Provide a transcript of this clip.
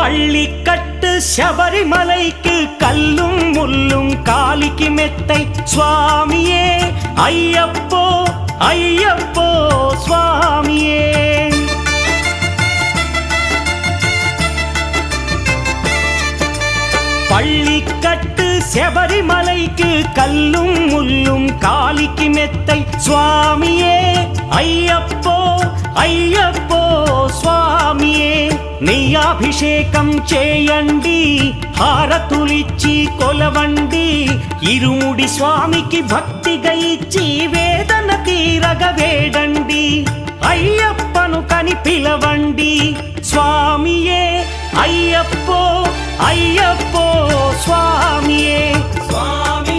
பள்ளிக்கட்டு சபரிமலைக்கு கல்லும் முள்ளும் காலிக்கு மெத்தை சுவாமியே ஐயப்போ ஐயப்போ சுவாமியே. பள்ளிக்கட்டு சபரிமலைக்கு கல்லும் முள்ளும் காலிக்கு மெத்தை சுவாமியே ஐயப்போ ஐயப்போ స్వామియే నెయ్యాభిషేకం చేయండి హారతులిచ్చి కొలవండి ఇరుముడి స్వామికి భక్తిగా ఇచ్చి వేదన తీరగ వేడండి అయ్యప్పను కని పిలవండి స్వామియే అయ్యప్పో అయ్యప్పో స్వామియే స్వామి